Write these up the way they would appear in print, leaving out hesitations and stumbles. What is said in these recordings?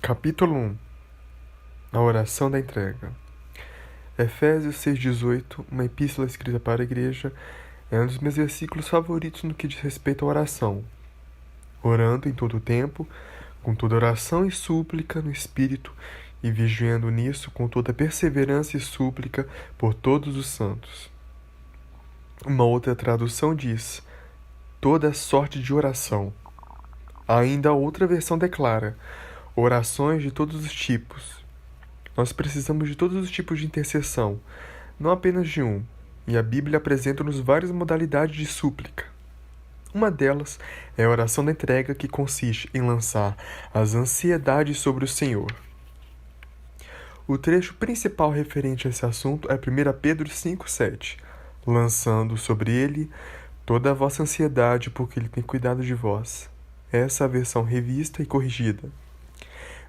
Capítulo 1. A oração da entrega. Efésios 6,18, uma epístola escrita para a igreja, é um dos meus versículos favoritos no que diz respeito à oração. Orando em todo o tempo, com toda oração e súplica no Espírito, e vigiando nisso com toda perseverança e súplica por todos os santos. Uma outra tradução diz, toda sorte de oração. Ainda outra versão declara, orações de todos os tipos. Nós precisamos de todos os tipos de intercessão, não apenas de um, e a Bíblia apresenta-nos várias modalidades de súplica. Uma delas é a oração da entrega, que consiste em lançar as ansiedades sobre o Senhor. O trecho principal referente a esse assunto é 1 Pedro 5,7, lançando sobre ele toda a vossa ansiedade, porque ele tem cuidado de vós. Essa é a versão revista e corrigida.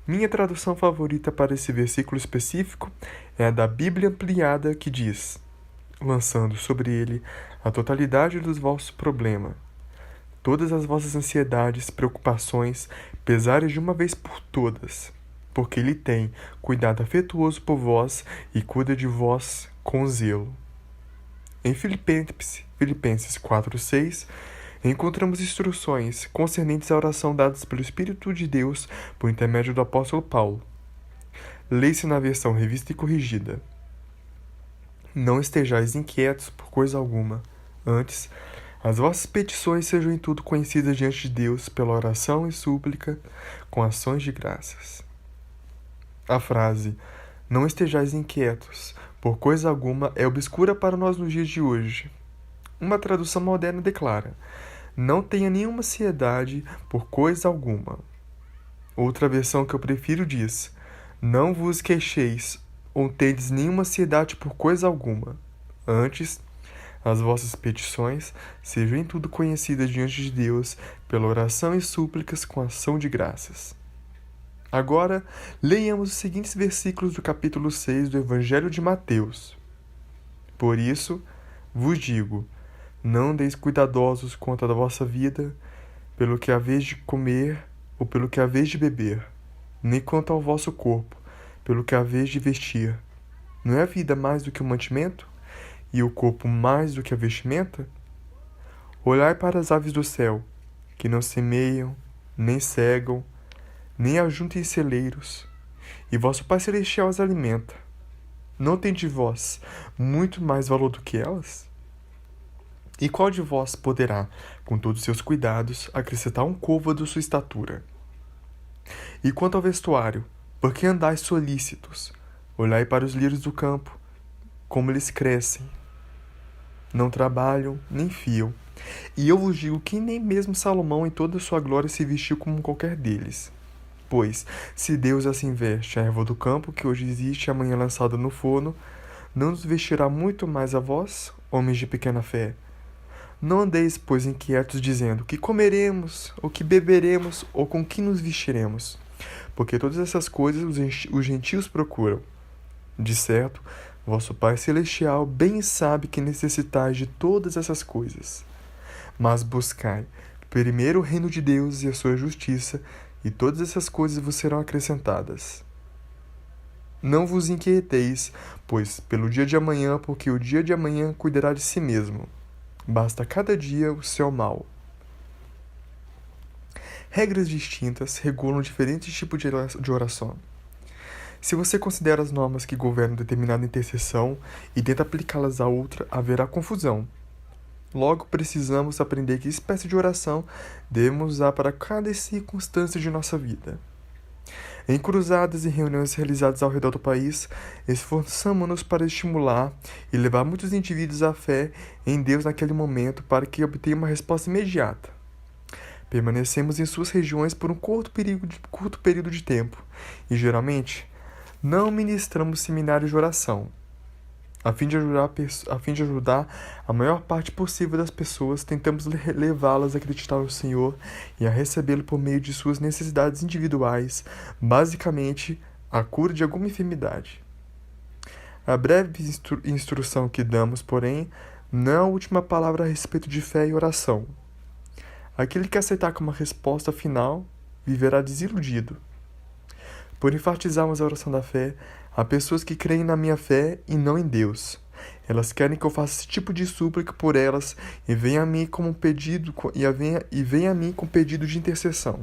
Minha tradução favorita para esse versículo específico é a da Bíblia Ampliada, que diz, lançando sobre ele a totalidade dos vossos problemas, todas as vossas ansiedades, preocupações, pesares de uma vez por todas, porque ele tem cuidado afetuoso por vós e cuida de vós com zelo. Em Filipenses 4,6, encontramos instruções concernentes à oração dadas pelo Espírito de Deus por intermédio do apóstolo Paulo. Leia-se na versão revista e corrigida. Não estejais inquietos por coisa alguma. Antes, as vossas petições sejam em tudo conhecidas diante de Deus pela oração e súplica com ações de graças. A frase, não estejais inquietos por coisa alguma, é obscura para nós nos dias de hoje. Uma tradução moderna declara, não tenha nenhuma ansiedade por coisa alguma. Outra versão que eu prefiro diz, não vos queixeis ou tendes nenhuma ansiedade por coisa alguma. Antes, as vossas petições sejam em tudo conhecidas diante de Deus pela oração e súplicas com ação de graças. Agora, leiamos os seguintes versículos do capítulo 6 do Evangelho de Mateus. Por isso, vos digo, não andeis cuidadosos quanto à vossa vida, pelo que haveis de comer ou pelo que haveis de beber, nem quanto ao vosso corpo, pelo que haveis de vestir. Não é a vida mais do que o mantimento, e o corpo mais do que a vestimenta? Olhai para as aves do céu, que não semeiam, nem cegam, nem ajuntam em celeiros, e vosso Pai Celestial as alimenta. Não tendes vós muito mais valor do que elas? E qual de vós poderá, com todos os seus cuidados, acrescentar um côvado à sua estatura? E quanto ao vestuário, por que andais solícitos? Olhai para os lírios do campo, como eles crescem. Não trabalham, nem fiam. E eu vos digo que nem mesmo Salomão em toda a sua glória se vestiu como qualquer deles. Pois, se Deus assim veste a erva do campo, que hoje existe e amanhã lançada no forno, não nos vestirá muito mais a vós, homens de pequena fé? Não andeis, pois, inquietos, dizendo, que comeremos, ou que beberemos, ou com que nos vestiremos? Porque todas essas coisas os gentios procuram. De certo, vosso Pai Celestial bem sabe que necessitais de todas essas coisas. Mas buscai primeiro o reino de Deus e a sua justiça, e todas essas coisas vos serão acrescentadas. Não vos inquieteis, pois, pelo dia de amanhã, porque o dia de amanhã cuidará de si mesmo. Basta cada dia o seu mal. Regras distintas regulam diferentes tipos de oração. Se você considera as normas que governam determinada intercessão e tenta aplicá-las a outra, haverá confusão. Logo, precisamos aprender que espécie de oração devemos usar para cada circunstância de nossa vida. Em cruzadas e reuniões realizadas ao redor do país, esforçamo-nos para estimular e levar muitos indivíduos à fé em Deus naquele momento para que obtenham uma resposta imediata. Permanecemos em suas regiões por um curto período de tempo e, geralmente, não ministramos seminários de oração. A fim de ajudar a maior parte possível das pessoas, tentamos levá-las a acreditar no Senhor e a recebê-lo por meio de suas necessidades individuais, basicamente, a cura de alguma enfermidade. A breve instrução que damos, porém, não é a última palavra a respeito de fé e oração. Aquele que aceitar como resposta final, viverá desiludido. Por enfatizarmos a oração da fé, há pessoas que creem na minha fé e não em Deus. Elas querem que eu faça esse tipo de súplica por elas e venha a mim como um pedido venha a mim com pedido de intercessão.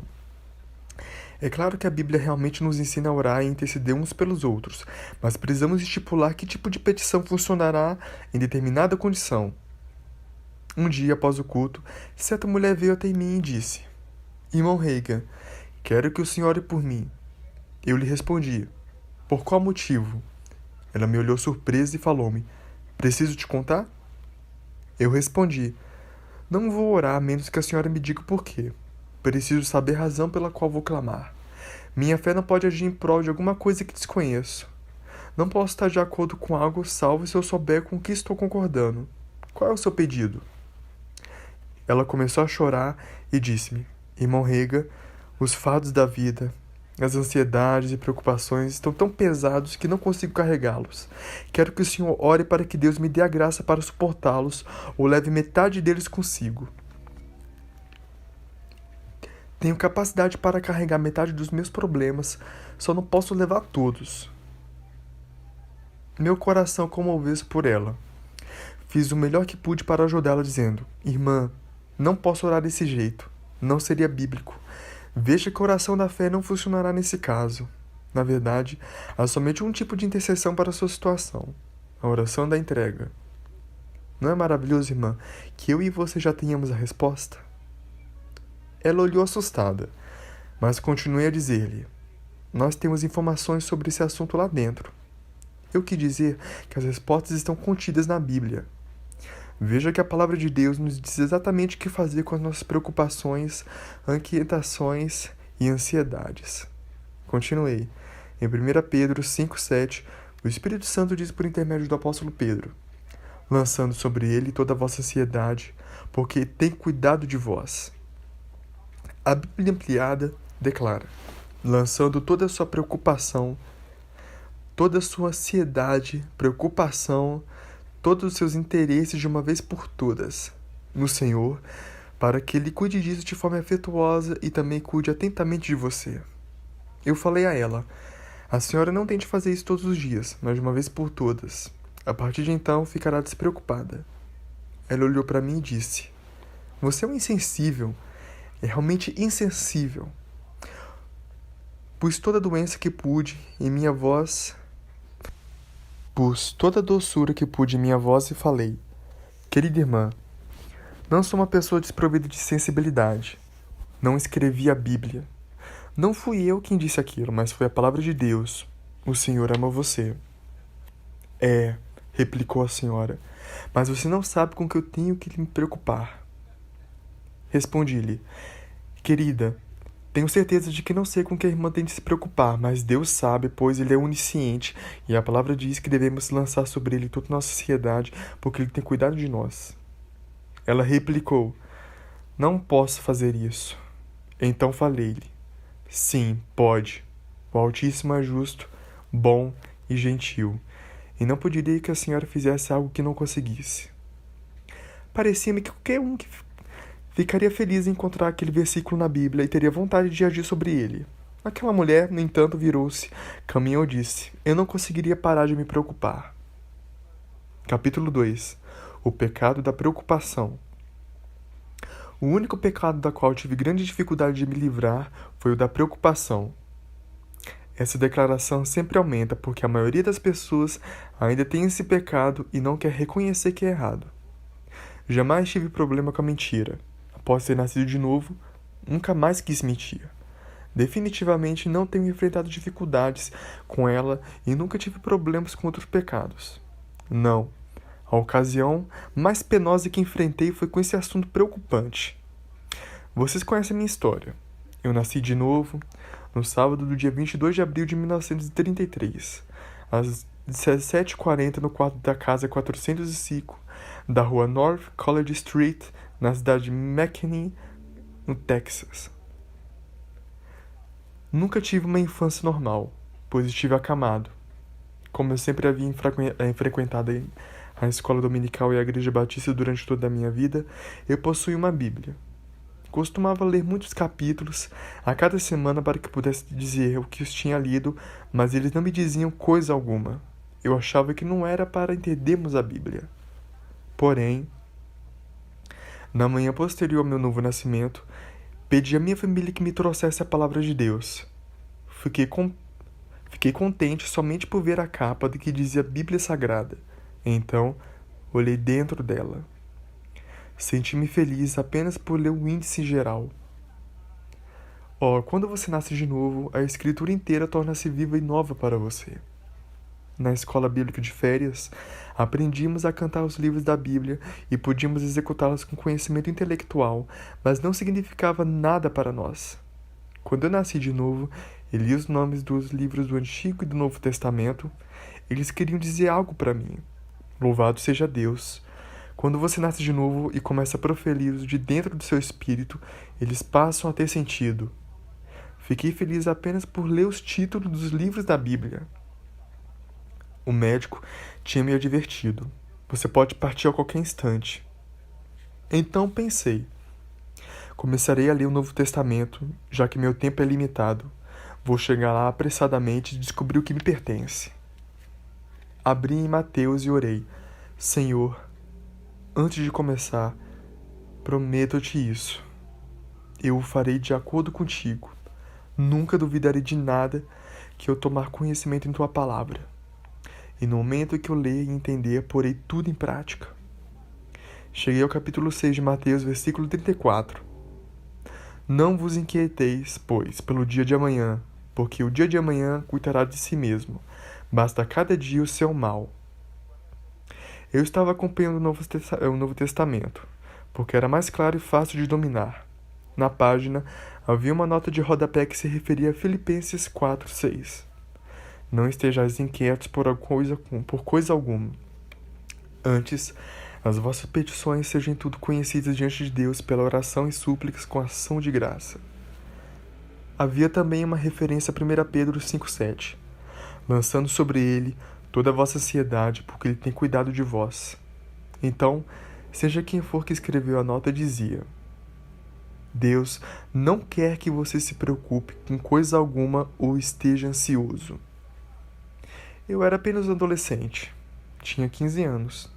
É claro que a Bíblia realmente nos ensina a orar e interceder uns pelos outros, mas precisamos estipular que tipo de petição funcionará em determinada condição. Um dia após o culto, certa mulher veio até mim e disse: Irmão Reagan, quero que o senhor ore por mim. Eu lhe respondi: Por qual motivo? Ela me olhou surpresa e falou-me: Preciso te contar? Eu respondi: Não vou orar a menos que a senhora me diga o porquê. Preciso saber a razão pela qual vou clamar. Minha fé não pode agir em prol de alguma coisa que desconheço. Não posso estar de acordo com algo salvo se eu souber com o que estou concordando. Qual é o seu pedido? Ela começou a chorar e disse-me: Irmão Rega, os fardos da vida, as ansiedades e preocupações estão tão pesados que não consigo carregá-los. Quero que o Senhor ore para que Deus me dê a graça para suportá-los ou leve metade deles consigo. Tenho capacidade para carregar metade dos meus problemas, só não posso levar todos. Meu coração comoveu-se por ela. Fiz o melhor que pude para ajudá-la, dizendo: Irmã, não posso orar desse jeito. Não seria bíblico. Veja que a oração da fé não funcionará nesse caso. Na verdade, há somente um tipo de intercessão para a sua situação: a oração da entrega. Não é maravilhoso, irmã, que eu e você já tenhamos a resposta? Ela olhou assustada, mas continuei a dizer-lhe: Nós temos informações sobre esse assunto lá dentro. Eu quis dizer que as respostas estão contidas na Bíblia. Veja que a palavra de Deus nos diz exatamente o que fazer com as nossas preocupações, inquietações e ansiedades. Continuei. Em 1 Pedro 5,7, o Espírito Santo diz por intermédio do apóstolo Pedro: lançando sobre ele toda a vossa ansiedade, porque tem cuidado de vós. A Bíblia ampliada declara: lançando toda a sua preocupação, toda a sua ansiedade, preocupação, todos os seus interesses de uma vez por todas no Senhor, para que Ele cuide disso de forma afetuosa e também cuide atentamente de você. Eu falei a ela: a senhora não tente fazer isso todos os dias, mas de uma vez por todas. A partir de então, ficará despreocupada. Ela olhou para mim e disse: Você é um insensível. É realmente insensível. Pus toda a doença que pude em minha voz. Pus toda a doçura que pude em minha voz e falei: Querida irmã, não sou uma pessoa desprovida de sensibilidade. Não escrevi a Bíblia. Não fui eu quem disse aquilo, mas foi a palavra de Deus. O Senhor ama você. Replicou a senhora, mas você não sabe com que eu tenho que me preocupar. Respondi-lhe: Querida, tenho certeza de que não sei com que a irmã tem de se preocupar, mas Deus sabe, pois Ele é onisciente, e a palavra diz que devemos lançar sobre Ele toda nossa ansiedade, porque Ele tem cuidado de nós. Ela replicou: Não posso fazer isso. Então falei-lhe: Sim, pode. O Altíssimo é justo, bom e gentil, e não poderia que a senhora fizesse algo que não conseguisse. Parecia-me que qualquer um que ficaria feliz em encontrar aquele versículo na Bíblia e teria vontade de agir sobre ele. Aquela mulher, no entanto, virou-se, caminhou e disse: Eu não conseguiria parar de me preocupar. Capítulo 2. O pecado da preocupação. O único pecado da qual tive grande dificuldade de me livrar foi o da preocupação. Essa declaração sempre aumenta porque a maioria das pessoas ainda tem esse pecado e não quer reconhecer que é errado. Jamais tive problema com a mentira. Após ter nascido de novo, nunca mais quis mentir. Definitivamente não tenho enfrentado dificuldades com ela e nunca tive problemas com outros pecados. Não. A ocasião mais penosa que enfrentei foi com esse assunto preocupante. Vocês conhecem a minha história. Eu nasci de novo no sábado do dia 22 de abril de 1933, às 17h40 no quarto da casa 405 da rua North College Street, na cidade de McKinney, no Texas. Nunca tive uma infância normal, pois estive acamado. Como eu sempre havia frequentado a escola dominical e a igreja batista durante toda a minha vida, eu possuía uma Bíblia. Costumava ler muitos capítulos a cada semana para que pudesse dizer o que os tinha lido, mas eles não me diziam coisa alguma. Eu achava que não era para entendermos a Bíblia. Porém, na manhã posterior ao meu novo nascimento, pedi à minha família que me trouxesse a palavra de Deus. Fiquei contente somente por ver a capa do que dizia Bíblia Sagrada. Então, olhei dentro dela. Senti-me feliz apenas por ler o índice geral. Quando você nasce de novo, a escritura inteira torna-se viva e nova para você. Na escola bíblica de férias, aprendíamos a cantar os livros da Bíblia e podíamos executá-los com conhecimento intelectual, mas não significava nada para nós. Quando eu nasci de novo e li os nomes dos livros do Antigo e do Novo Testamento, eles queriam dizer algo para mim. Louvado seja Deus! Quando você nasce de novo e começa a proferi-los de dentro do seu espírito, eles passam a ter sentido. Fiquei feliz apenas por ler os títulos dos livros da Bíblia. O médico tinha me advertido. Você pode partir a qualquer instante. Então pensei. Começarei a ler o Novo Testamento, já que meu tempo é limitado. Vou chegar lá apressadamente e descobrir o que me pertence. Abri em Mateus e orei. Senhor, antes de começar, prometo-te isso. Eu o farei de acordo contigo. Nunca duvidarei de nada que eu tomar conhecimento em tua palavra. E no momento que eu ler e entender, porei tudo em prática. Cheguei ao capítulo 6 de Mateus, versículo 34. Não vos inquieteis, pois, pelo dia de amanhã, porque o dia de amanhã cuidará de si mesmo. Basta cada dia o seu mal. Eu estava acompanhando o Novo Testamento, porque era mais claro e fácil de dominar. Na página, havia uma nota de rodapé que se referia a Filipenses 4:6. Não estejais inquietos por coisa alguma. Antes, as vossas petições sejam tudo conhecidas diante de Deus pela oração e súplicas com ação de graça. Havia também uma referência a 1 Pedro 5:7, lançando sobre ele toda a vossa ansiedade, porque ele tem cuidado de vós. Então, seja quem for que escreveu a nota, dizia: Deus não quer que você se preocupe com coisa alguma ou esteja ansioso. Eu era apenas um adolescente. Tinha 15 anos.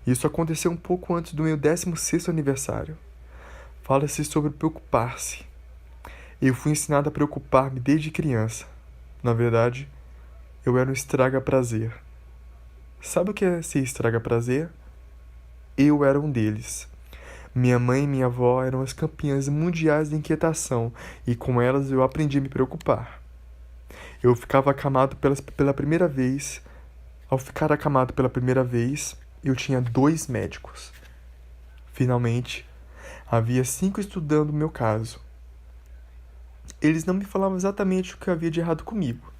Isso aconteceu um pouco antes do meu 16º aniversário. Fala-se sobre preocupar-se. Eu fui ensinado a preocupar-me desde criança. Na verdade, eu era um estraga-prazer. Sabe o que é ser estraga-prazer? Eu era um deles. Minha mãe e minha avó eram as campeãs mundiais de inquietação e com elas eu aprendi a me preocupar. Eu ficava acamado pela primeira vez. Ao ficar acamado pela primeira vez, eu tinha 2 médicos. Finalmente, havia 5 estudando o meu caso. Eles não me falavam exatamente o que havia de errado comigo.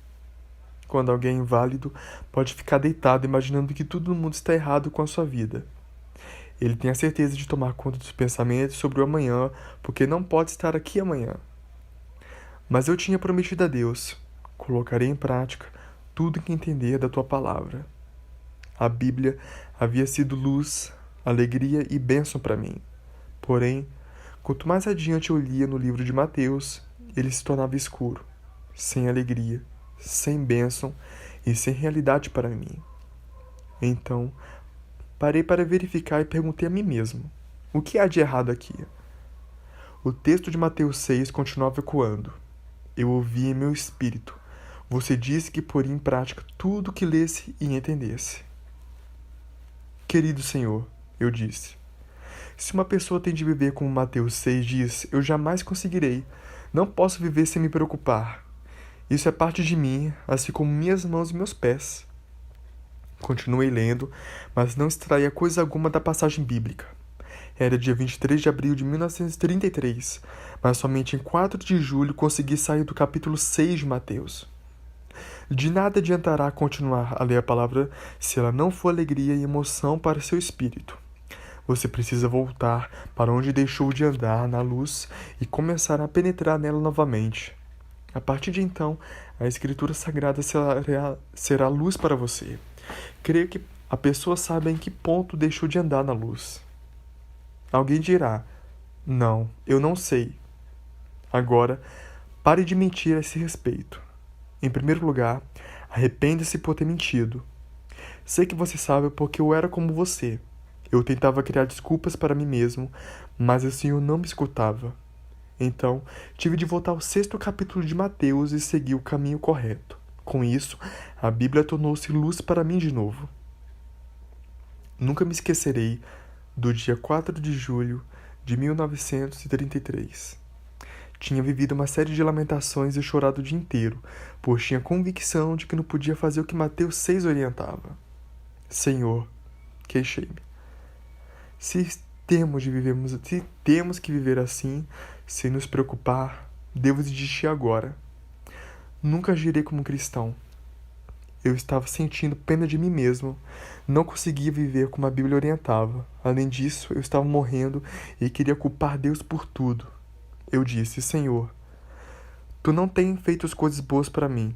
Quando alguém é inválido pode ficar deitado imaginando que tudo no mundo está errado com a sua vida. Ele tem a certeza de tomar conta dos pensamentos sobre o amanhã, porque não pode estar aqui amanhã. Mas eu tinha prometido a Deus: colocarei em prática tudo que entender da tua palavra. A Bíblia havia sido luz, alegria e bênção para mim. Porém, quanto mais adiante eu lia no livro de Mateus, ele se tornava escuro, sem alegria, sem bênção e sem realidade para mim. Então, parei para verificar e perguntei a mim mesmo: o que há de errado aqui? O texto de Mateus 6 continuava ecoando. Eu ouvi em meu espírito: você disse que poria em prática tudo o que lesse e entendesse. Querido Senhor, eu disse, se uma pessoa tem de viver como Mateus 6 diz, eu jamais conseguirei. Não posso viver sem me preocupar. Isso é parte de mim, assim como minhas mãos e meus pés. Continuei lendo, mas não extraía coisa alguma da passagem bíblica. Era dia 23 de abril de 1933, mas somente em 4 de julho consegui sair do capítulo 6 de Mateus. De nada adiantará continuar a ler a palavra se ela não for alegria e emoção para seu espírito. Você precisa voltar para onde deixou de andar na luz e começar a penetrar nela novamente. A partir de então, a Escritura Sagrada será luz para você. Creio que a pessoa sabe em que ponto deixou de andar na luz. Alguém dirá: Não, eu não sei. Agora, pare de mentir a esse respeito. Em primeiro lugar, arrependa-se por ter mentido. Sei que você sabe porque eu era como você. Eu tentava criar desculpas para mim mesmo, mas o Senhor não me escutava. Então, tive de voltar ao 6º capítulo de Mateus e seguir o caminho correto. Com isso, a Bíblia tornou-se luz para mim de novo. Nunca me esquecerei do dia 4 de julho de 1933. Tinha vivido uma série de lamentações e chorado o dia inteiro, pois tinha convicção de que não podia fazer o que Mateus 6 orientava. Senhor, queixei-me. Se temos que viver assim, sem nos preocupar, devo desistir agora. Nunca agirei como cristão. Eu estava sentindo pena de mim mesmo. Não conseguia viver como a Bíblia orientava. Além disso, eu estava morrendo e queria culpar Deus por tudo. Eu disse, Senhor, Tu não tens feito as coisas boas para mim.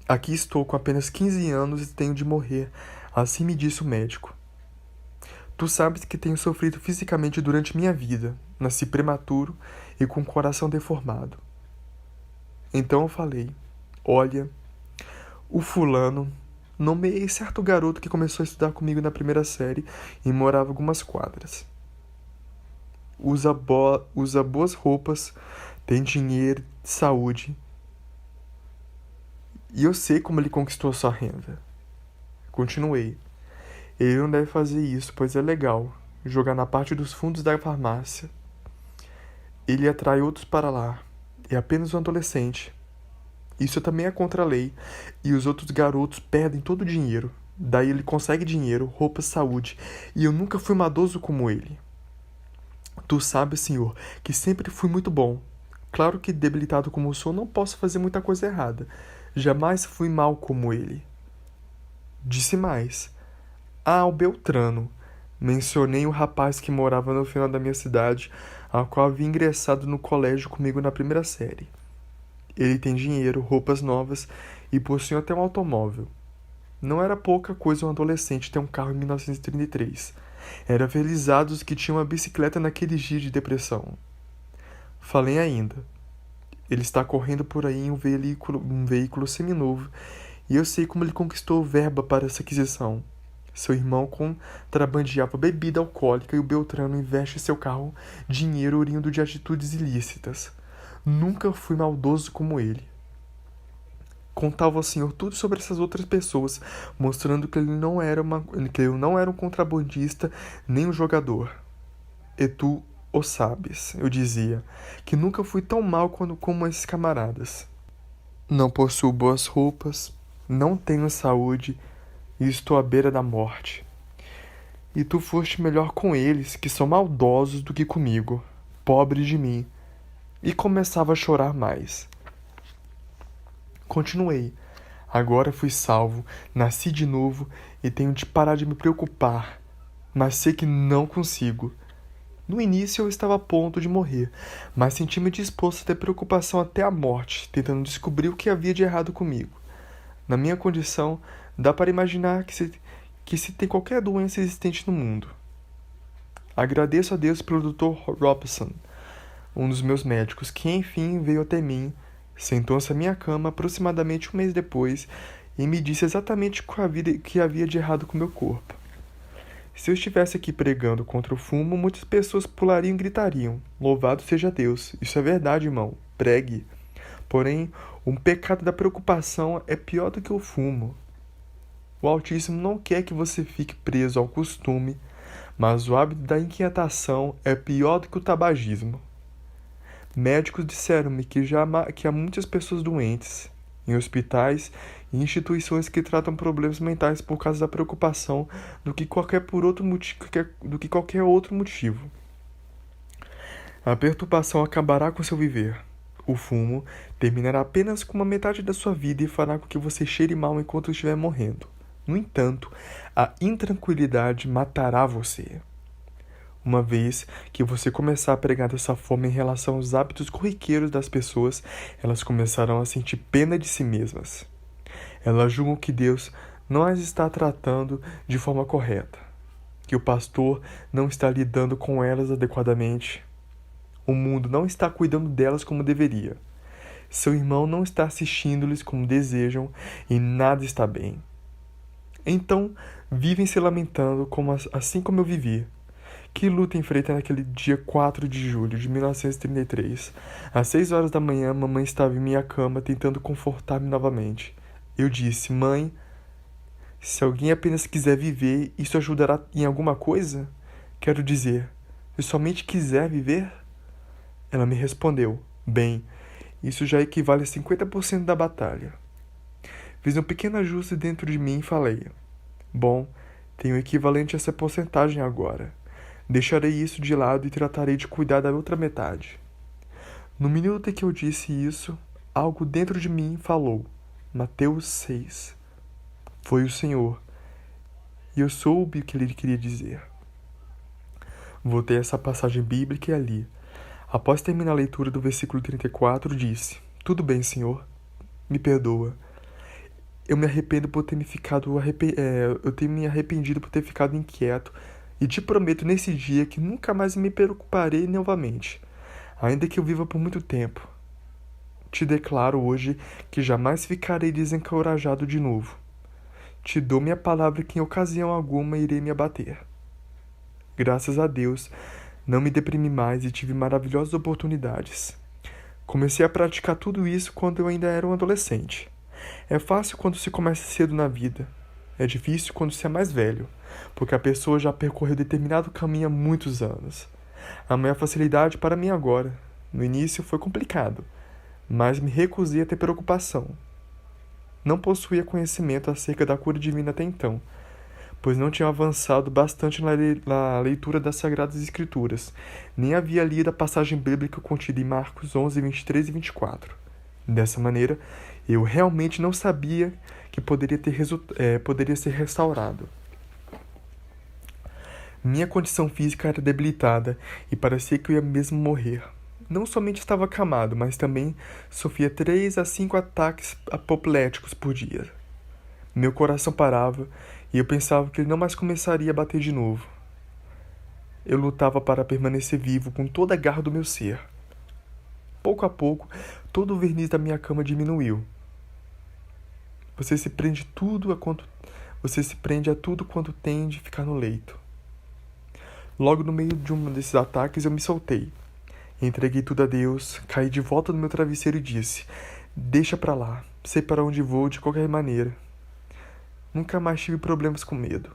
Aqui estou com apenas 15 anos e tenho de morrer. Assim me disse o médico. Tu sabes que tenho sofrido fisicamente durante minha vida. Nasci prematuro e com o coração deformado. Então eu falei, olha, o fulano, nomeei certo garoto que começou a estudar comigo na primeira série e morava algumas quadras. Usa boas roupas, tem dinheiro, saúde. E eu sei como ele conquistou a sua renda. Continuei. Ele não deve fazer isso, pois é legal jogar na parte dos fundos da farmácia. Ele atrai outros para lá. É apenas um adolescente. Isso também é contra a lei. E os outros garotos perdem todo o dinheiro. Daí ele consegue dinheiro, roupa, saúde. E eu nunca fui maldoso como ele. Tu sabes, Senhor, que sempre fui muito bom. Claro que, debilitado como eu sou, não posso fazer muita coisa errada. Jamais fui mal como ele. Disse mais. Ah, o Beltrano. Mencionei o rapaz que morava no final da minha cidade, ao qual havia ingressado no colégio comigo na primeira série. Ele tem dinheiro, roupas novas e possui até um automóvel. Não era pouca coisa um adolescente ter um carro em 1933. Era felizados que tinha uma bicicleta naqueles dias de depressão. Falei ainda. Ele está correndo por aí em um veículo seminovo e eu sei como ele conquistou verba para essa aquisição. Seu irmão contrabandeava bebida alcoólica e o Beltrano investe em seu carro dinheiro oriundo de atitudes ilícitas. Nunca fui maldoso como ele. Contava ao Senhor tudo sobre essas outras pessoas, mostrando que ele não era um contrabandista nem um jogador. E tu o sabes, eu dizia, que nunca fui tão mal como esses camaradas. Não possuo boas roupas, não tenho saúde e estou à beira da morte. E tu foste melhor com eles, que são maldosos, do que comigo, pobre de mim. E começava a chorar mais. Continuei. Agora fui salvo, nasci de novo e tenho de parar de me preocupar, mas sei que não consigo. No início eu estava a ponto de morrer, mas senti-me disposto a ter preocupação até a morte, tentando descobrir o que havia de errado comigo. Na minha condição, dá para imaginar que se tem qualquer doença existente no mundo. Agradeço a Deus pelo Dr. Robson, um dos meus médicos, que enfim veio até mim, sentou-se à minha cama aproximadamente um mês depois e me disse exatamente o que havia de errado com meu corpo. Se eu estivesse aqui pregando contra o fumo, muitas pessoas pulariam e gritariam, louvado seja Deus, isso é verdade, irmão, pregue. Porém, um pecado da preocupação é pior do que o fumo. O Altíssimo não quer que você fique preso ao costume, mas o hábito da inquietação é pior do que o tabagismo. Médicos disseram-me que há muitas pessoas doentes, em hospitais e instituições que tratam problemas mentais por causa da preocupação do que qualquer outro motivo. A perturbação acabará com seu viver. O fumo terminará apenas com uma metade da sua vida e fará com que você cheire mal enquanto estiver morrendo. No entanto, a intranquilidade matará você. Uma vez que você começar a pregar dessa forma em relação aos hábitos corriqueiros das pessoas, elas começarão a sentir pena de si mesmas. Elas julgam que Deus não as está tratando de forma correta, que que o pastor não está lidando com elas adequadamente. O mundo não está cuidando delas como deveria. Seu irmão não está assistindo-lhes como desejam e nada está bem. Então, vivem se lamentando assim como eu vivi. Que luta enfrenta naquele dia 4 de julho de 1933. Às 6 horas da manhã, mamãe estava em minha cama tentando confortar-me novamente. Eu disse: mãe, se alguém apenas quiser viver, isso ajudará em alguma coisa? Quero dizer, se somente quiser viver? Ela me respondeu: bem, isso já equivale a 50% da batalha. Fiz um pequeno ajuste dentro de mim e falei: bom, tenho o equivalente a essa porcentagem agora. Deixarei isso de lado e tratarei de cuidar da outra metade. No minuto em que eu disse isso, algo dentro de mim falou: Mateus 6. Foi o Senhor. E eu soube o que ele queria dizer. Voltei a essa passagem bíblica e ali, após terminar a leitura do versículo 34, disse: tudo bem, Senhor, me perdoa. Eu me arrependo por ter eu tenho me arrependido por ter ficado inquieto e te prometo nesse dia que nunca mais me preocuparei novamente, ainda que eu viva por muito tempo. Te declaro hoje que jamais ficarei desencorajado de novo. Te dou minha palavra que em ocasião alguma irei me abater. Graças a Deus, não me deprimi mais e tive maravilhosas oportunidades. Comecei a praticar tudo isso quando eu ainda era um adolescente. É fácil quando se começa cedo na vida. É difícil quando se é mais velho, porque a pessoa já percorreu determinado caminho há muitos anos. A maior facilidade para mim agora. No início foi complicado, mas me recusei a ter preocupação. Não possuía conhecimento acerca da cura divina até então, pois não tinha avançado bastante na leitura das Sagradas Escrituras, nem havia lido a passagem bíblica contida em Marcos 11, 23 e 24. Dessa maneira, eu realmente não sabia que poderia ser restaurado. Minha condição física era debilitada e parecia que eu ia mesmo morrer. Não somente estava acamado, mas também sofria 3 a 5 ataques apopléticos por dia. Meu coração parava e eu pensava que ele não mais começaria a bater de novo. Eu lutava para permanecer vivo com toda a garra do meu ser. Pouco a pouco, todo o verniz da minha cama diminuiu. Você se prende a tudo quanto tem de ficar no leito. Logo no meio de um desses ataques eu me soltei. Entreguei tudo a Deus, caí de volta no meu travesseiro e disse: deixa pra lá, sei para onde vou de qualquer maneira. Nunca mais tive problemas com medo.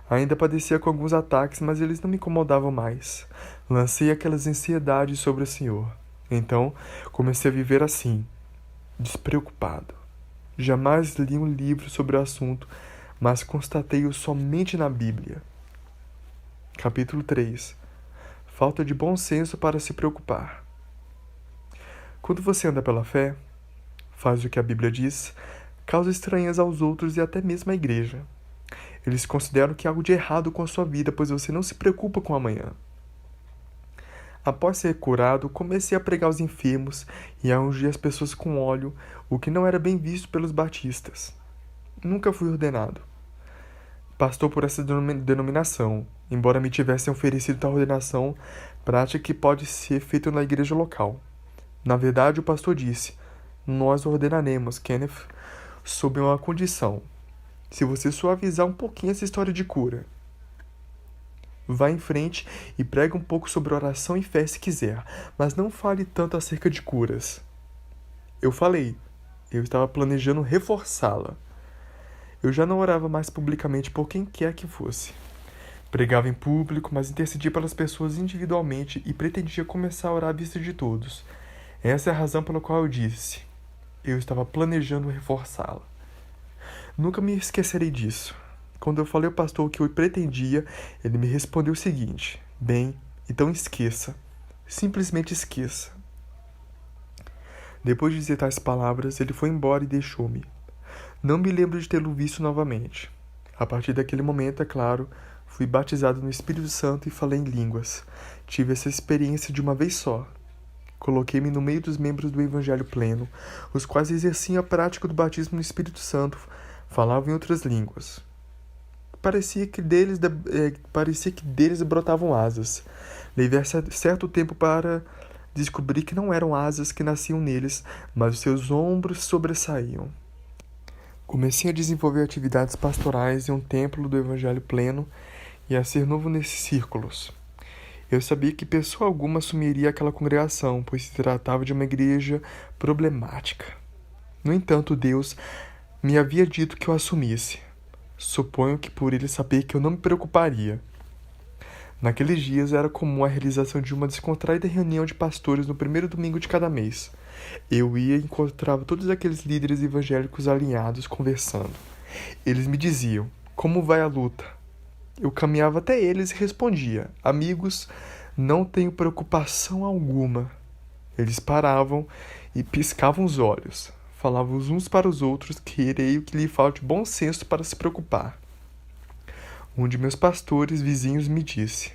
Ainda padecia com alguns ataques, mas eles não me incomodavam mais. Lancei aquelas ansiedades sobre o Senhor. Então, comecei a viver assim, despreocupado. Jamais li um livro sobre o assunto, mas constatei-o somente na Bíblia. Capítulo 3. Falta de bom senso para se preocupar. Quando você anda pela fé, faz o que a Bíblia diz, causa estranhas aos outros e até mesmo à igreja. Eles consideram que há algo de errado com a sua vida, pois você não se preocupa com o amanhã. Após ser curado, comecei a pregar aos enfermos e a ungir as pessoas com óleo, o que não era bem visto pelos batistas. Nunca fui ordenado pastor por essa denominação, embora me tivessem oferecido tal ordenação, prática que pode ser feita na igreja local. Na verdade, o pastor disse: nós ordenaremos, Kenneth, sob uma condição: se você suavizar um pouquinho essa história de cura. Vá em frente e pregue um pouco sobre oração e fé se quiser, mas não fale tanto acerca de curas. Eu falei. Eu estava planejando reforçá-la. Eu já não orava mais publicamente por quem quer que fosse. Pregava em público, mas intercedia pelas pessoas individualmente e pretendia começar a orar à vista de todos. Essa é a razão pela qual eu disse: eu estava planejando reforçá-la. Nunca me esquecerei disso. Quando eu falei ao pastor o que eu pretendia, ele me respondeu o seguinte: bem, então esqueça. Simplesmente esqueça. Depois de dizer tais palavras, ele foi embora e deixou-me. Não me lembro de tê-lo visto novamente. A partir daquele momento, é claro, fui batizado no Espírito Santo e falei em línguas. Tive essa experiência de uma vez só. Coloquei-me no meio dos membros do Evangelho pleno, os quais exerciam a prática do batismo no Espírito Santo, falavam em outras línguas. parecia que deles brotavam asas. Levei certo tempo para descobrir que não eram asas que nasciam neles, mas os seus ombros sobressaíam. Comecei a desenvolver atividades pastorais em um templo do Evangelho pleno e a ser novo nesses círculos. Eu sabia que pessoa alguma assumiria aquela congregação, pois se tratava de uma igreja problemática. No entanto, Deus me havia dito que eu assumisse. Suponho que por ele saber que eu não me preocuparia. Naqueles dias era comum a realização de uma descontraída reunião de pastores no primeiro domingo de cada mês. Eu ia e encontrava todos aqueles líderes evangélicos alinhados conversando. Eles me diziam: como vai a luta? Eu caminhava até eles e respondia: amigos, não tenho preocupação alguma. Eles paravam e piscavam os olhos. Falavam uns para os outros que creio que lhe falte bom senso para se preocupar. Um de meus pastores vizinhos me disse: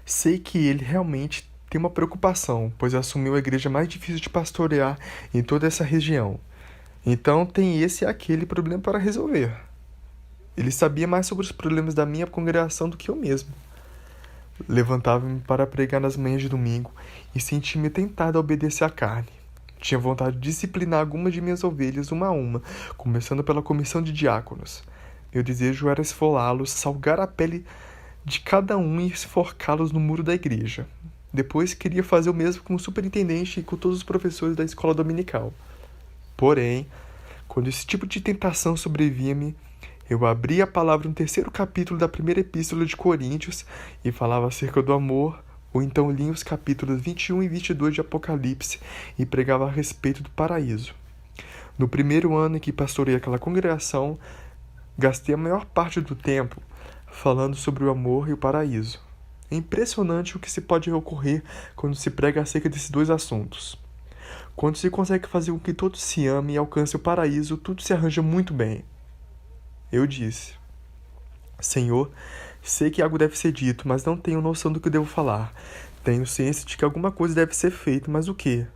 sei que ele realmente tem uma preocupação, pois assumiu a igreja mais difícil de pastorear em toda essa região. Então tem esse e aquele problema para resolver. Ele sabia mais sobre os problemas da minha congregação do que eu mesmo. Levantava-me para pregar nas manhãs de domingo e sentia-me tentado a obedecer à carne. Tinha vontade de disciplinar algumas de minhas ovelhas uma a uma, começando pela comissão de diáconos. Meu desejo era esfolá-los, salgar a pele de cada um e esforcá-los no muro da igreja. Depois queria fazer o mesmo com o superintendente e com todos os professores da escola dominical. Porém, quando esse tipo de tentação sobrevia-me, eu abria a palavra no 3º capítulo da primeira epístola de Coríntios e falava acerca do amor, ou então lia os capítulos 21 e 22 de Apocalipse e pregava a respeito do paraíso. No primeiro ano em que pastorei aquela congregação, gastei a maior parte do tempo falando sobre o amor e o paraíso. É impressionante o que se pode ocorrer quando se prega acerca desses dois assuntos. Quando se consegue fazer com que todos se amem e alcancem o paraíso, tudo se arranja muito bem. Eu disse: Senhor, sei que algo deve ser dito, mas não tenho noção do que devo falar. Tenho ciência de que alguma coisa deve ser feita, mas o quê?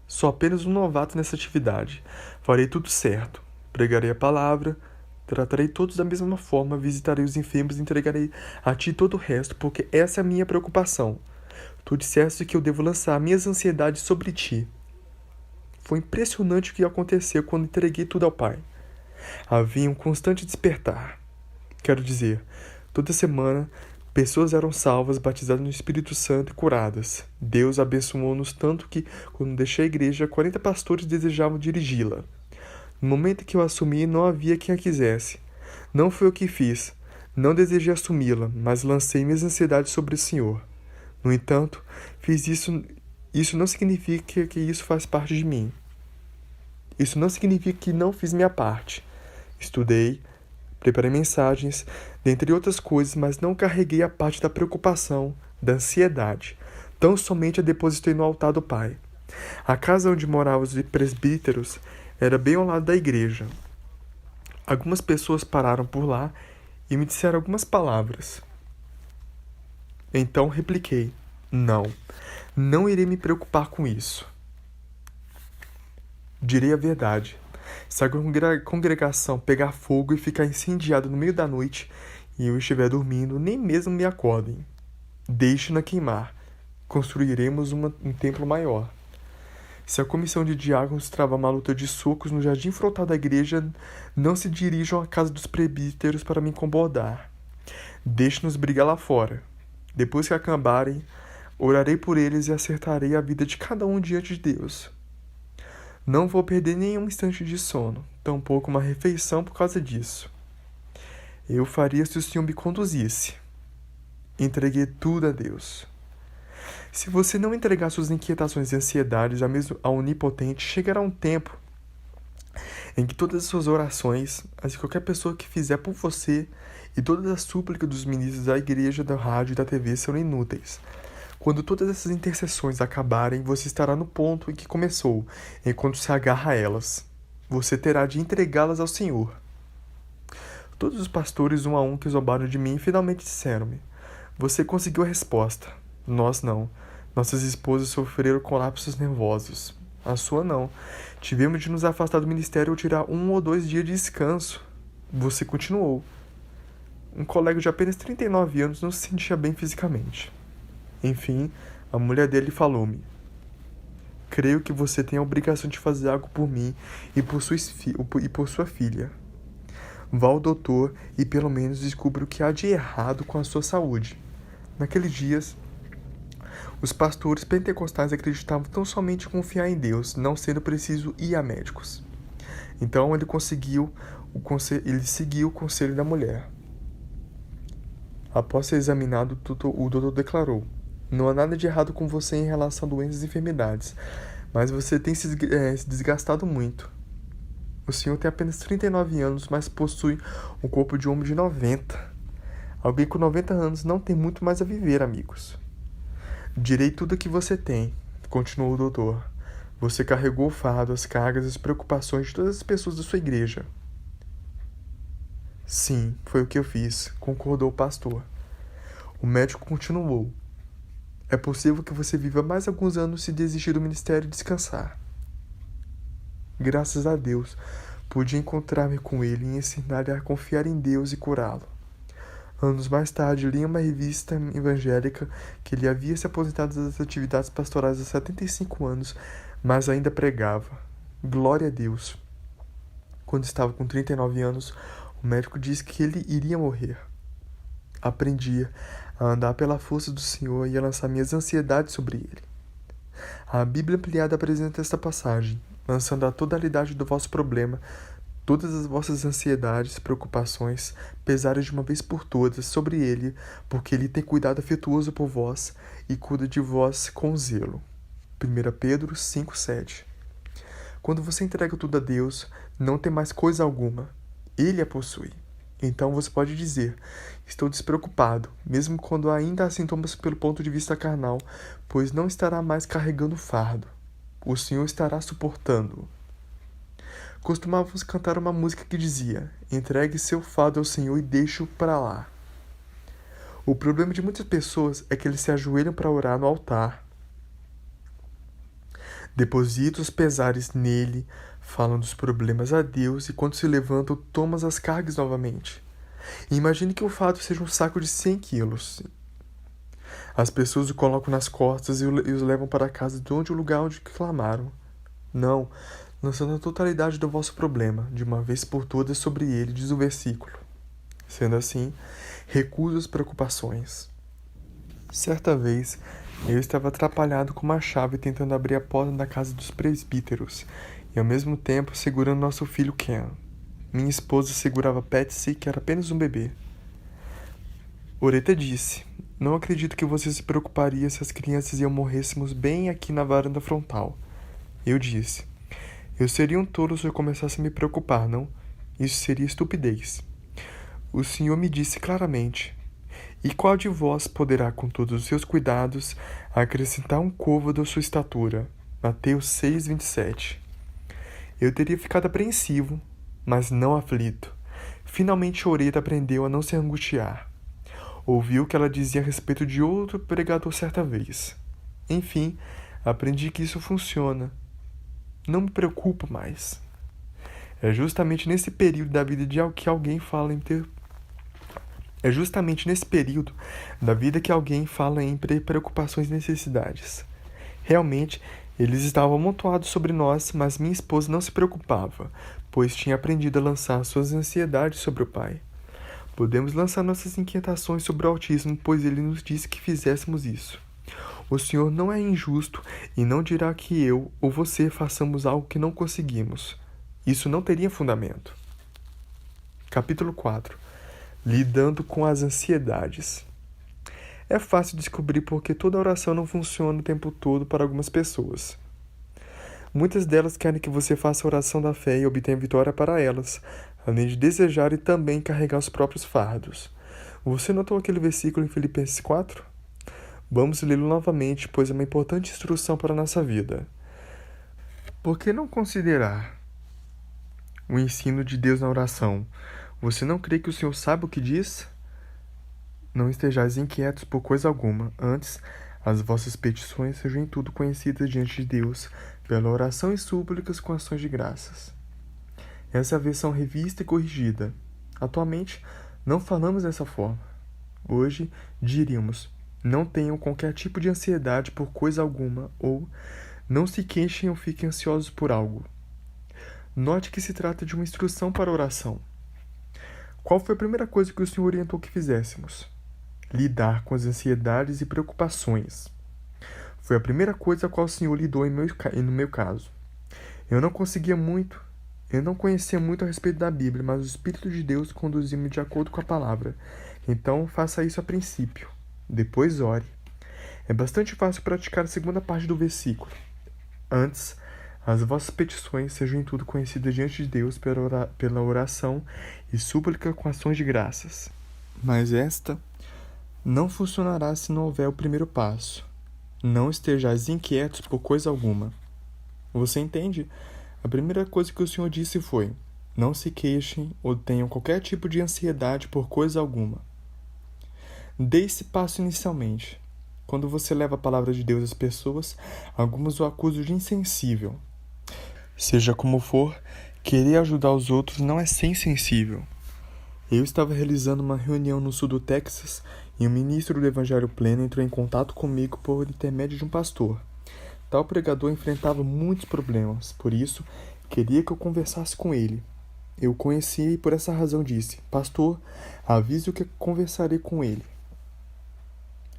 Sou apenas um novato nessa atividade. Farei tudo certo. Pregarei a palavra, tratarei todos da mesma forma, visitarei os enfermos e entregarei a ti todo o resto, porque essa é a minha preocupação. Tu disseste que eu devo lançar minhas ansiedades sobre ti. Foi impressionante o que aconteceu quando entreguei tudo ao Pai. Havia um constante despertar. Quero dizer, toda semana, pessoas eram salvas, batizadas no Espírito Santo e curadas. Deus abençoou-nos tanto que, quando deixei a igreja, 40 pastores desejavam dirigi-la. No momento que eu assumi, não havia quem a quisesse. Não foi o que fiz. Não desejei assumi-la, mas lancei minhas ansiedades sobre o Senhor. No entanto, fiz isso. Isso não significa que isso faz parte de mim. Isso não significa que não fiz minha parte. Estudei, preparei mensagens, dentre outras coisas, mas não carreguei a parte da preocupação, da ansiedade. Tão somente a depositei no altar do Pai. A casa onde moravam os presbíteros era bem ao lado da igreja. Algumas pessoas pararam por lá e me disseram algumas palavras. Então repliquei: não irei me preocupar com isso. Direi a verdade. Se a congregação pegar fogo e ficar incendiada no meio da noite e eu estiver dormindo, nem mesmo me acordem. Deixe-na queimar. Construiremos um templo maior. Se a comissão de diáconos travar uma luta de socos no jardim frontal da igreja, não se dirijam à casa dos presbíteros para me incomodar. Deixe-nos brigar lá fora. Depois que acabarem, orarei por eles e acertarei a vida de cada um diante de Deus. Não vou perder nenhum instante de sono, tampouco uma refeição por causa disso. Eu faria se o Senhor me conduzisse. Entreguei tudo a Deus. Se você não entregar suas inquietações e ansiedades ao Onipotente, chegará um tempo em que todas as suas orações, as de qualquer pessoa que fizer por você, e todas as súplicas dos ministros da igreja, da rádio e da TV serão inúteis. Quando todas essas intercessões acabarem, você estará no ponto em que começou, enquanto se agarra a elas. Você terá de entregá-las ao Senhor. Todos os pastores, um a um, que zombaram de mim, finalmente disseram-me: você conseguiu a resposta. Nós não. Nossas esposas sofreram colapsos nervosos. A sua não. Tivemos de nos afastar do ministério ou tirar 1 ou 2 dias de descanso. Você continuou. Um colega de apenas 39 anos não se sentia bem fisicamente. Enfim, a mulher dele falou-me: creio que você tem a obrigação de fazer algo por mim e por sua filha. Vá ao doutor e pelo menos descubra o que há de errado com a sua saúde. Naqueles dias, os pastores pentecostais acreditavam tão somente em confiar em Deus, não sendo preciso ir a médicos. Então ele seguiu o conselho da mulher. Após ser examinado, o doutor declarou: não há nada de errado com você em relação a doenças e enfermidades, mas você tem se desgastado muito. O senhor tem apenas 39 anos, mas possui um corpo de homem de 90. Alguém com 90 anos não tem muito mais a viver, amigos. Direi tudo o que você tem, continuou o doutor. Você carregou o fardo, as cargas e as preocupações de todas as pessoas da sua igreja. Sim, foi o que eu fiz, concordou o pastor. O médico continuou. É possível que você viva mais alguns anos se desistir do ministério e descansar. Graças a Deus, pude encontrar-me com ele e ensinar-lhe a confiar em Deus e curá-lo. Anos mais tarde, li em uma revista evangélica que ele havia se aposentado das atividades pastorais aos 75 anos, mas ainda pregava. Glória a Deus! Quando estava com 39 anos, o médico disse que ele iria morrer. Aprendi a andar pela força do Senhor e a lançar minhas ansiedades sobre ele. A Bíblia ampliada apresenta esta passagem: lançando a totalidade do vosso problema, todas as vossas ansiedades, preocupações, pesares de uma vez por todas sobre ele, porque ele tem cuidado afetuoso por vós e cuida de vós com zelo. 1 Pedro 5,7. Quando você entrega tudo a Deus, não tem mais coisa alguma. Ele a possui. Então você pode dizer: estou despreocupado, mesmo quando ainda há sintomas pelo ponto de vista carnal, pois não estará mais carregando o fardo. O Senhor estará suportando-o. Costumávamos cantar uma música que dizia: entregue seu fardo ao Senhor e deixe-o para lá. O problema de muitas pessoas é que eles se ajoelham para orar no altar. Depositam os pesares nele, falam dos problemas a Deus e quando se levantam, tomam as cargas novamente. E imagine que o fardo seja um saco de 100 quilos. As pessoas o colocam nas costas e os levam para casa de onde o lugar onde clamaram. Não, lançando a totalidade do vosso problema, de uma vez por todas sobre ele, diz o versículo. Sendo assim, recusa as preocupações. Certa vez, eu estava atrapalhado com uma chave tentando abrir a porta da casa dos presbíteros, e ao mesmo tempo segurando nosso filho Ken. Minha esposa segurava Patsy, que era apenas um bebê. Oreta disse: não acredito que você se preocuparia se as crianças e eu morrêssemos bem aqui na varanda frontal. Eu disse: eu seria um tolo se eu começasse a me preocupar, não? Isso seria estupidez. O Senhor me disse claramente: e qual de vós poderá, com todos os seus cuidados, acrescentar um côvado à sua estatura? Mateus 6:27. Eu teria ficado apreensivo, mas não aflito. Finalmente Oreta aprendeu a não se angustiar. Ouviu o que ela dizia a respeito de outro pregador certa vez. Enfim, aprendi que isso funciona. Não me preocupo mais. É justamente nesse período da vida que alguém fala em preocupações e necessidades. Realmente, eles estavam amontoados sobre nós, mas minha esposa não se preocupava, pois tinha aprendido a lançar suas ansiedades sobre o Pai. Podemos lançar nossas inquietações sobre o autismo, pois ele nos disse que fizéssemos isso. O Senhor não é injusto e não dirá que eu ou você façamos algo que não conseguimos. Isso não teria fundamento. Capítulo 4. Lidando com as ansiedades. É fácil descobrir porque toda oração não funciona o tempo todo para algumas pessoas. Muitas delas querem que você faça a oração da fé e obtenha vitória para elas, além de desejar e também carregar os próprios fardos. Você notou aquele versículo em Filipenses 4? Vamos lê-lo novamente, pois é uma importante instrução para a nossa vida. Por que não considerar o ensino de Deus na oração? Você não crê que o Senhor sabe o que diz? Não estejais inquietos por coisa alguma, antes, as vossas petições sejam em tudo conhecidas diante de Deus, pela oração e súplicas com ações de graças. Essa é a versão revista e corrigida. Atualmente, não falamos dessa forma. Hoje, diríamos: não tenham qualquer tipo de ansiedade por coisa alguma, ou não se queixem ou fiquem ansiosos por algo. Note que se trata de uma instrução para a oração. Qual foi a primeira coisa que o Senhor orientou que fizéssemos? Lidar com as ansiedades e preocupações. Foi a primeira coisa a qual o Senhor lidou no meu caso. Eu não conhecia muito a respeito da Bíblia, mas o Espírito de Deus conduziu-me de acordo com a palavra. Então, faça isso a princípio. Depois, ore. É bastante fácil praticar a segunda parte do versículo. Antes, as vossas petições sejam em tudo conhecidas diante de Deus pela oração e súplica com ações de graças. Mas esta não funcionará se não houver o primeiro passo. Não estejais inquietos por coisa alguma. Você entende? A primeira coisa que o Senhor disse foi: não se queixem ou tenham qualquer tipo de ansiedade por coisa alguma. Dê esse passo inicialmente. Quando você leva a palavra de Deus às pessoas, alguns o acusam de insensível. Seja como for, querer ajudar os outros não é ser insensível. Eu estava realizando uma reunião no sul do Texas e um ministro do Evangelho Pleno entrou em contato comigo por intermédio de um pastor. Tal pregador enfrentava muitos problemas, por isso queria que eu conversasse com ele. Eu o conhecia e por essa razão disse: pastor, avise-o que conversarei com ele.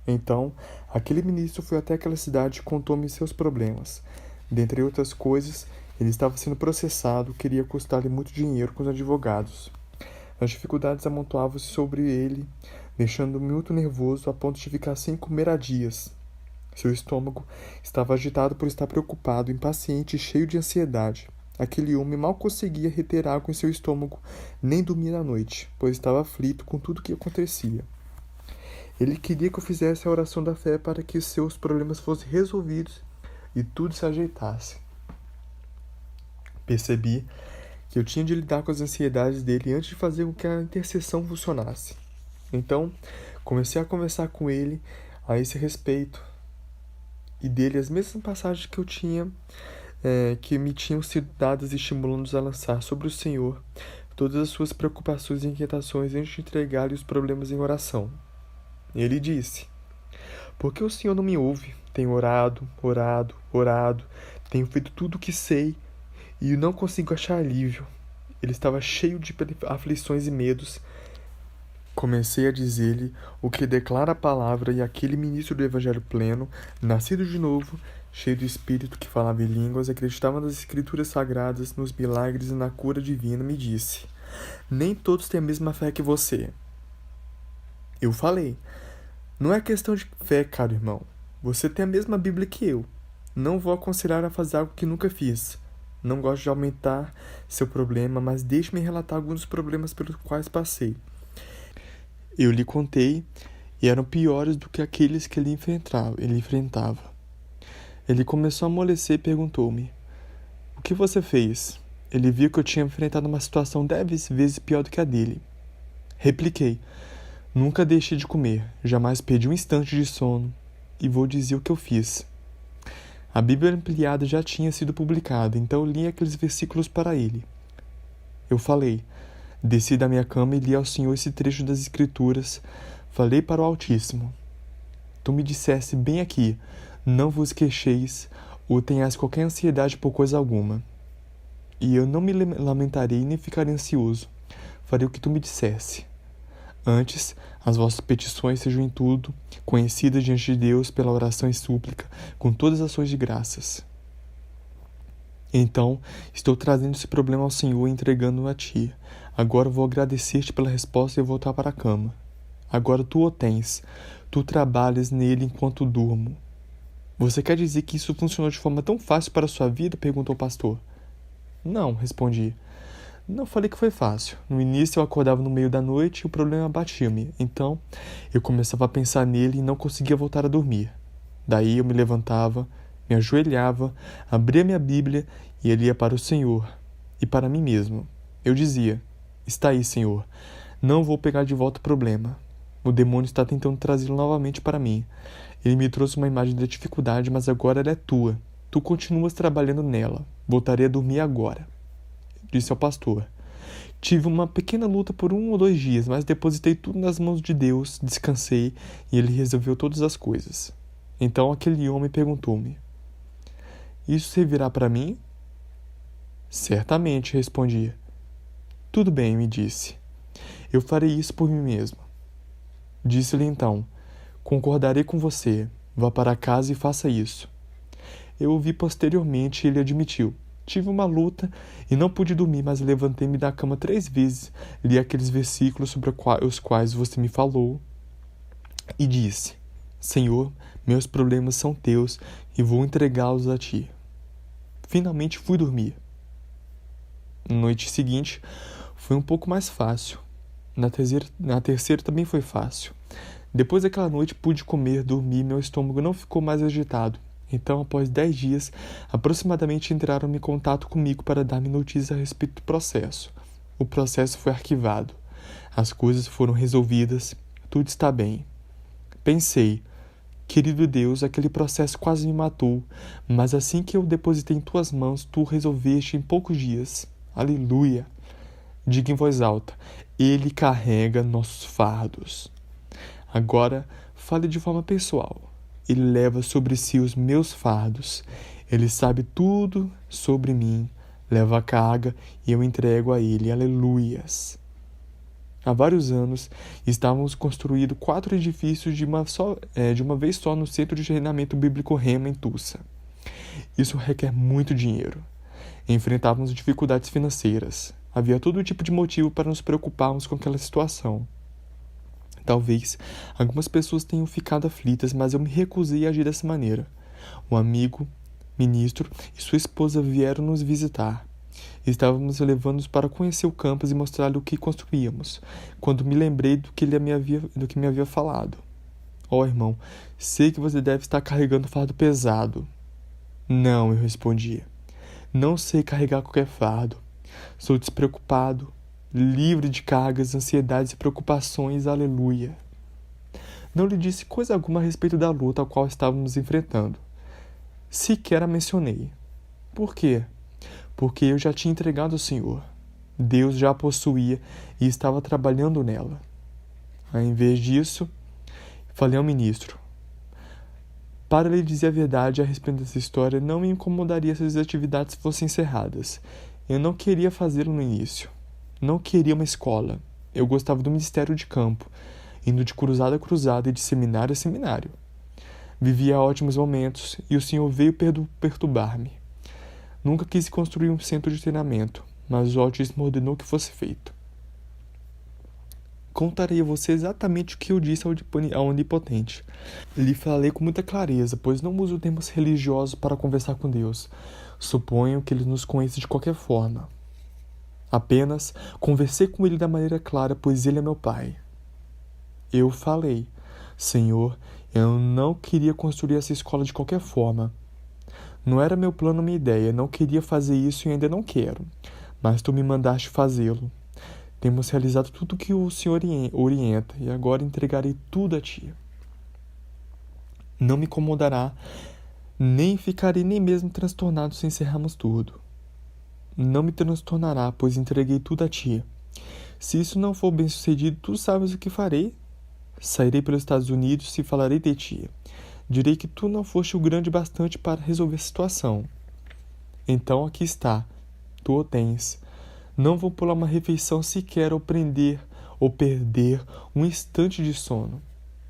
Então, aquele ministro foi até aquela cidade e contou-me seus problemas. Dentre outras coisas, ele estava sendo processado, queria custar-lhe muito dinheiro com os advogados. As dificuldades amontoavam-se sobre ele, deixando-me muito nervoso a ponto de ficar sem comer há dias. Seu estômago estava agitado por estar preocupado, impaciente e cheio de ansiedade. Aquele homem mal conseguia reter água em seu estômago, nem dormir à noite, pois estava aflito com tudo o que acontecia. Ele queria que eu fizesse a oração da fé para que seus problemas fossem resolvidos e tudo se ajeitasse. Percebi que eu tinha de lidar com as ansiedades dele antes de fazer com que a intercessão funcionasse. Então, comecei a conversar com ele a esse respeito e dele as mesmas passagens que que me tinham sido dadas, estimulando-nos a lançar sobre o Senhor todas as suas preocupações e inquietações antes de entregar-lhe os problemas em oração. Ele disse: por que o Senhor não me ouve? Tenho orado, tenho feito tudo o que sei e não consigo achar alívio. Ele estava cheio de aflições e medos. Comecei a dizer-lhe o que declara a palavra, e aquele ministro do Evangelho Pleno, nascido de novo, cheio do Espírito, que falava em línguas, acreditava nas Escrituras Sagradas, nos milagres e na cura divina, me disse: nem todos têm a mesma fé que você. Eu falei: não é questão de fé, caro irmão. Você tem a mesma Bíblia que eu. Não vou aconselhar a fazer algo que nunca fiz. Não gosto de aumentar seu problema, mas deixe-me relatar alguns dos problemas pelos quais passei. Eu lhe contei e eram piores do que aqueles que ele enfrentava. Ele começou a amolecer e perguntou-me: o que você fez? Ele viu que eu tinha enfrentado uma situação 10 vezes pior do que a dele. Repliquei: nunca deixei de comer, jamais perdi um instante de sono, e vou dizer o que eu fiz. A Bíblia ampliada já tinha sido publicada, então eu li aqueles versículos para ele. Eu falei: desci da minha cama e li ao Senhor esse trecho das Escrituras. Falei para o Altíssimo: tu me disseste bem aqui, não vos queixeis ou tenhais qualquer ansiedade por coisa alguma. E eu não me lamentarei nem ficarei ansioso. Farei o que tu me dissesse. Antes, as vossas petições sejam em tudo conhecidas diante de Deus pela oração e súplica, com todas as ações de graças. Então, estou trazendo esse problema ao Senhor e entregando-o a ti. Agora vou agradecer-te pela resposta e voltar para a cama. Agora tu o tens. Tu trabalhas nele enquanto durmo. Você quer dizer que isso funcionou de forma tão fácil para a sua vida? Perguntou o pastor. Não, respondi. Não falei que foi fácil. No início eu acordava no meio da noite e o problema batia-me. Então, eu começava a pensar nele e não conseguia voltar a dormir. Daí eu me levantava, me ajoelhava, abria minha Bíblia e ele ia para o Senhor e para mim mesmo. Eu dizia: está aí, Senhor. Não vou pegar de volta o problema. O demônio está tentando trazê-lo novamente para mim. Ele me trouxe uma imagem da dificuldade, mas agora ela é tua. Tu continuas trabalhando nela. Voltarei a dormir agora. Disse ao pastor: Tive uma pequena luta por 1 ou 2 dias, mas depositei tudo nas mãos de Deus, descansei e Ele resolveu todas as coisas. Então aquele homem perguntou-me: Isso servirá para mim? Certamente, respondi. Tudo bem, me disse. Eu farei isso por mim mesmo. Disse-lhe então: Concordarei com você. Vá para casa e faça isso. Eu ouvi posteriormente e ele admitiu. Tive uma luta e não pude dormir, mas levantei-me da cama 3 vezes, li aqueles versículos sobre os quais você me falou e disse: Senhor, meus problemas são teus e vou entregá-los a ti. Finalmente fui dormir. Na noite seguinte foi um pouco mais fácil. Na terceira também foi fácil. Depois daquela noite pude comer, dormir e meu estômago não ficou mais agitado. Então, após 10 dias, aproximadamente entraram em contato comigo para dar-me notícias a respeito do processo. O processo foi arquivado. As coisas foram resolvidas. Tudo está bem. Pensei, querido Deus, aquele processo quase me matou, mas assim que eu depositei em tuas mãos, tu resolveste em poucos dias. Aleluia! Diga em voz alta, Ele carrega nossos fardos. Agora, fale de forma pessoal. Ele leva sobre si os meus fardos. Ele sabe tudo sobre mim. Leva a carga e eu entrego a ele. Aleluias. Há vários anos, estávamos construindo 4 edifícios de uma vez só no Centro de Treinamento Bíblico Rema, em Tulsa. Isso requer muito dinheiro. Enfrentávamos dificuldades financeiras. Havia todo tipo de motivo para nos preocuparmos com aquela situação. Talvez algumas pessoas tenham ficado aflitas, mas eu me recusei a agir dessa maneira. Um amigo, ministro, e sua esposa vieram nos visitar. Estávamos levando-nos para conhecer o campus e mostrar-lhe o que construíamos, quando me lembrei do que me havia falado. Irmão, sei que você deve estar carregando fardo pesado. Não, eu respondia. Não sei carregar qualquer fardo. Sou despreocupado, livre de cargas, ansiedades e preocupações, aleluia. Não lhe disse coisa alguma a respeito da luta a qual estávamos enfrentando. Sequer a mencionei. Por quê? Porque eu já tinha entregado ao Senhor. Deus já a possuía e estava trabalhando nela. Em vez disso, falei ao ministro: para lhe dizer a verdade a respeito dessa história, não me incomodaria se as atividades fossem encerradas. Eu não queria fazê-lo no início. Não queria uma escola. Eu gostava do ministério de campo, indo de cruzada a cruzada e de seminário a seminário. Vivia ótimos momentos e o Senhor veio perturbar-me. Nunca quis construir um centro de treinamento, mas o Altíssimo ordenou que fosse feito. Contarei a você exatamente o que eu disse ao Onipotente. Lhe falei com muita clareza, pois não uso termos religiosos para conversar com Deus. Suponho que ele nos conhece de qualquer forma. Apenas conversei com ele da maneira clara, pois ele é meu pai. Eu falei: Senhor, eu não queria construir essa escola de qualquer forma. Não era meu plano, minha ideia. Não queria fazer isso e ainda não quero. Mas tu me mandaste fazê-lo. Temos realizado tudo o que o Senhor orienta e agora entregarei tudo a ti. Não me incomodará, nem ficarei nem mesmo transtornado se encerrarmos tudo. Não me transtornará, pois entreguei tudo a ti. Se isso não for bem sucedido, tu sabes o que farei. Sairei pelos Estados Unidos e falarei de ti. Direi que tu não foste o grande bastante para resolver a situação. Então aqui está, tu o tens. Não vou pular uma refeição sequer ou perder um instante de sono.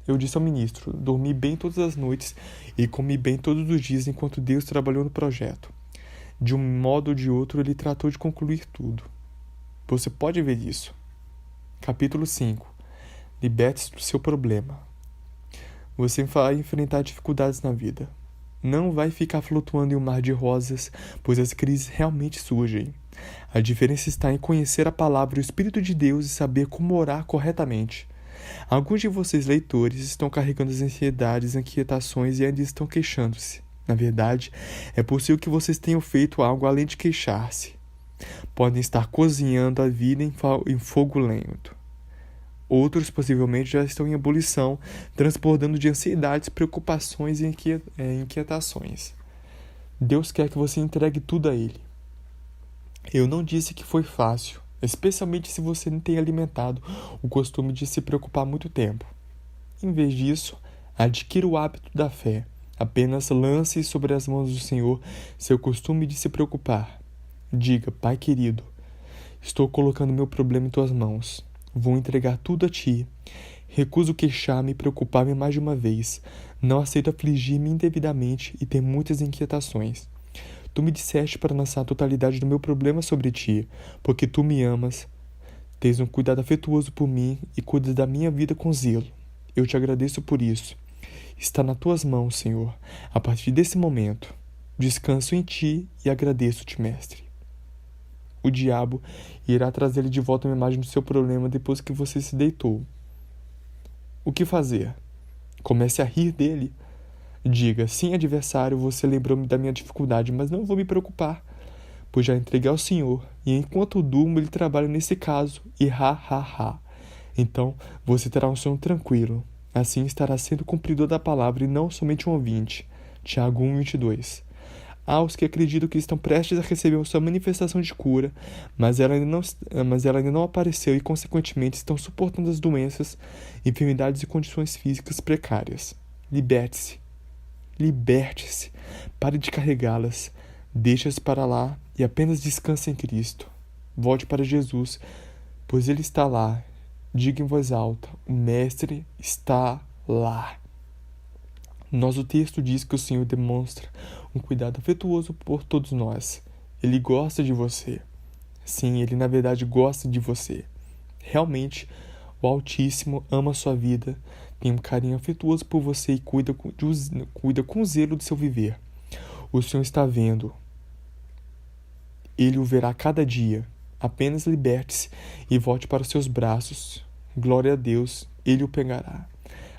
Eu disse ao ministro: dormi bem todas as noites e comi bem todos os dias enquanto Deus trabalhou no projeto. De um modo ou de outro, ele tratou de concluir tudo. Você pode ver isso. Capítulo 5. Liberte-se do seu problema. Você vai enfrentar dificuldades na vida. Não vai ficar flutuando em um mar de rosas, pois as crises realmente surgem. A diferença está em conhecer a palavra e o Espírito de Deus e saber como orar corretamente. Alguns de vocês, leitores, estão carregando as ansiedades, inquietações e ainda estão queixando-se. Na verdade, é possível que vocês tenham feito algo além de queixar-se. Podem estar cozinhando a vida em fogo lento. Outros possivelmente já estão em ebulição, transbordando de ansiedades, preocupações e inquietações. Deus quer que você entregue tudo a Ele. Eu não disse que foi fácil. especialmente se você não tem alimentado o costume de se preocupar há muito tempo. Em vez disso, adquira o hábito da fé. Apenas lance sobre as mãos do Senhor seu costume de se preocupar. Diga: Pai querido, estou colocando meu problema em tuas mãos. Vou entregar tudo a ti. Recuso queixar-me e preocupar-me mais de uma vez. Não aceito afligir-me indevidamente e ter muitas inquietações. Tu me disseste para lançar a totalidade do meu problema sobre ti, porque tu me amas, tens um cuidado afetuoso por mim e cuidas da minha vida com zelo. Eu te agradeço por isso. Está nas tuas mãos, Senhor. A partir desse momento, descanso em ti e agradeço-te, Mestre. O diabo irá trazer-lhe de volta uma imagem do seu problema depois que você se deitou. O que fazer? Comece a rir dele. Diga: sim, adversário, você lembrou-me da minha dificuldade, mas não vou me preocupar, pois já entreguei ao Senhor, e enquanto durmo ele trabalha nesse caso, e ha. Então você terá um sono tranquilo. Assim estará sendo cumpridor da palavra e não somente um ouvinte. Tiago 1:22. Há os que acreditam que estão prestes a receber a sua manifestação de cura, mas ela ainda não apareceu e, consequentemente, estão suportando as doenças, enfermidades e condições físicas precárias. Liberte-se. Liberte-se. Pare de carregá-las. Deixe-as para lá e apenas descanse em Cristo. Volte para Jesus, pois Ele está lá. Diga em voz alta: o Mestre está lá. O texto diz que o Senhor demonstra um cuidado afetuoso por todos nós. Ele gosta de você. Sim, Ele na verdade gosta de você. Realmente, o Altíssimo ama a sua vida, tem um carinho afetuoso por você e cuida com zelo do seu viver. O Senhor está vendo. Ele o verá cada dia. Apenas liberte-se e volte para os seus braços. Glória a Deus, Ele o pegará.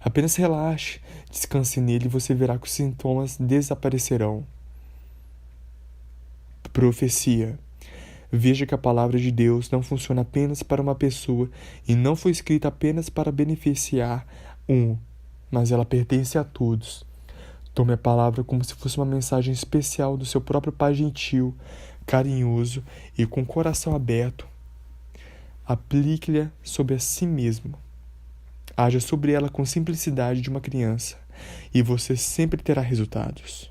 Apenas relaxe, descanse nele e você verá que os sintomas desaparecerão. Profecia. Veja que a palavra de Deus não funciona apenas para uma pessoa e não foi escrita apenas para beneficiar mas ela pertence a todos. Tome a palavra como se fosse uma mensagem especial do seu próprio Pai gentil, carinhoso e com o coração aberto. Aplique-lha sobre a si mesmo. Haja sobre ela com simplicidade de uma criança, e você sempre terá resultados.